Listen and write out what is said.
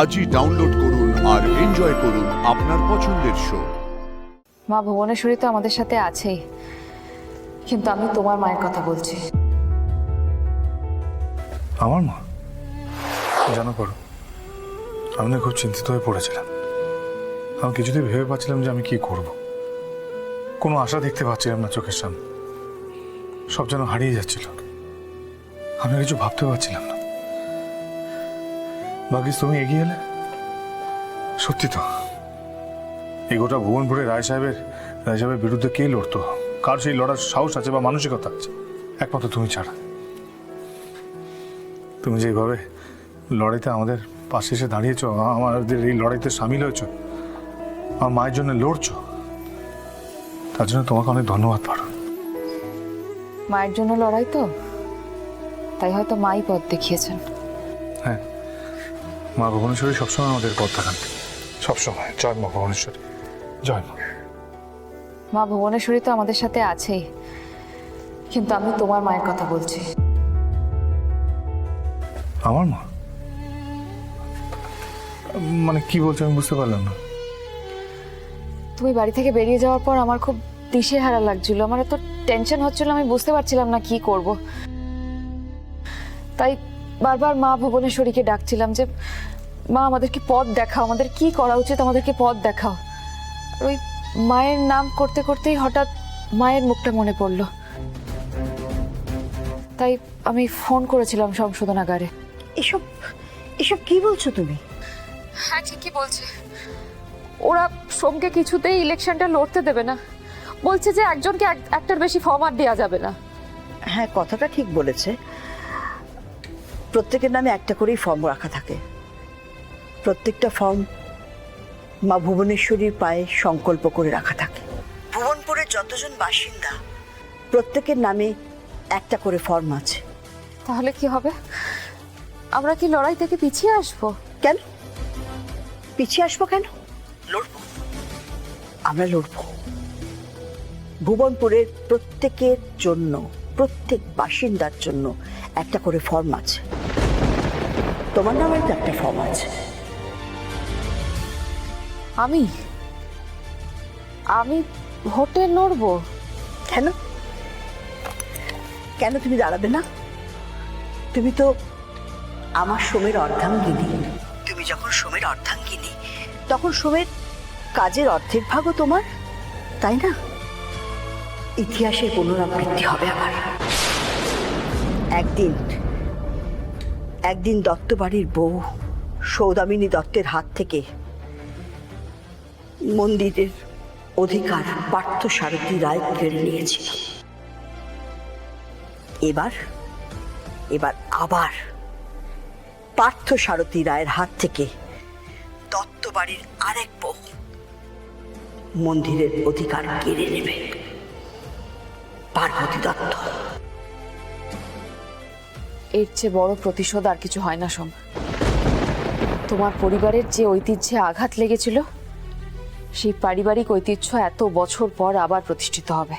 আজই ডাউনলোড করুন আর এনজয় করুন আপনার পছন্দের শো। মা ভুবনেশ্বরী তো আমাদের সাথে আছেই, কিন্তু আমি তোমার মায়ের কথা বলছি। আমার মা? জানো করো, আমি না খুব চিন্তিত হয়ে পড়েছিলাম। আমি কিছুতেই ভেবে পাচ্ছিলাম যে আমি কি করব। কোনো আশা দেখতে পাচ্ছিলাম না চোখের সামনে, সব যেন হারিয়ে যাচ্ছিল। আমি কিছু ভাবতে পারছিলাম না। ভাগ্যিস তুমি এগিয়ে এলে। সত্যি তো, এই গোটা ভুবনপুরে রায় সাহেবের বিরুদ্ধে কে লড়তো? কার সেই লড়ার সাহস আছে বা মানসিকতা আছে? একমাত্র তুমি ছাড়া। তুমি যেভাবে লড়াইতে আমাদের পাশে এসে দাঁড়িয়েছ, আমাদের এই লড়াইতে সামিল হয়েছ, আমার মায়ের জন্য লড়ছো, তার জন্য তোমাকে অনেক ধন্যবাদ পারো। মায়ের জন্য লড়াই তো, তাই হয়তো মাই পথ দেখিয়েছেন। হ্যাঁ, মা ভুবনেশ্বরী সবসময় আমাদের পথ দেখান, সবসময়। জয় মা ভুবনেশ্বরী, জয় মা। মা ভুবনেশ্বরী তো আমাদের সাথে আছেই, কিন্তু আমি তোমার মায়ের কথা বলছি। আমার মা? মানে কি বলছো আমি বুঝতে পারলাম না। তুমি বাড়ি থেকে বেরিয়ে যাওয়ার পর আমার খুব দিশেহারা লাগছিল, আমার এত টেনশন হচ্ছিল, আমি বুঝতে পারছিলাম না কি করব। তাই বারবার মা ভুবনেশ্বরীকে ডাকছিলাম যে মা আমাদেরকে পথ দেখাও, আমাদের কি করা উচিত, আমাদেরকে পথ দেখাও। ওই মায়ের নাম করতে করতেই হঠাৎ মায়ের মুখটা মনে পড়লো, তাই আমি ফোন করেছিলাম সংশোধনাগারে। এসব এসব কি বলছো তুমি? হ্যাঁ, ঠিকই বলছে। ওরা সোমকে কিছুতেই ইলেকশনটা লড়তে দেবে না, বলছে যে একজনকে একটার বেশি ফর্ম আর দেওয়া যাবে না। হ্যাঁ, কথাটা ঠিক বলেছে। প্রত্যেকের নামে একটা করেই ফর্ম রাখা থাকে। প্রত্যেকটা ফর্ম মা ভুবনেশ্বরীর পায়ে সংকল্প করে রাখা থাকে। ভুবনপুরের যতজন বাসিন্দা প্রত্যেকের নামে একটা করে ফর্ম আছে। তাহলে কি হবে? আমরা কি লড়াই থেকে পিছিয়ে আসবো? কেন পিছিয়ে আসবো? কেন লড়বো, আমরা লড়বো। ভুবনপুরের প্রত্যেকের জন্য, প্রত্যেক বাসিন্দার জন্য একটা করে ফর্ম আছে। তোমার নামের তো একটা ফর্ম আছে। আমি আমি ভোটে লড়বো? কেন কেন তুমি দাঁড়াবে না? তুমি তো আমার সোমের অর্ধাঙ্গিনী। তুমি যখন সোমের অর্ধাঙ্গিনী, তখন সোমের কাজের অর্ধেক ভাগও তোমার, তাই না? ইতিহাসের পুনরাবৃত্তি হবে আবার। একদিন দত্ত বাড়ির বউ সৌদামিনী দত্তের হাত থেকে মন্দিরের অধিকার পার্থসারথী রায় কেড়ে নিয়েছিল। এবার আবার পার্থসারথী রায়ের হাত থেকে দত্ত বাড়ির আরেক বউ মন্দিরের অধিকার কেড়ে নেবে, পার্বতী দত্ত। এর চেয়ে বড় প্রতিশোধ আর কিছু হয় না সোম। তোমার পরিবারের যে ঐতিহ্যে আঘাত লেগেছিল, সেই পারিবারিক ঐতিহ্য এত বছর পর আবার প্রতিষ্ঠিত হবে।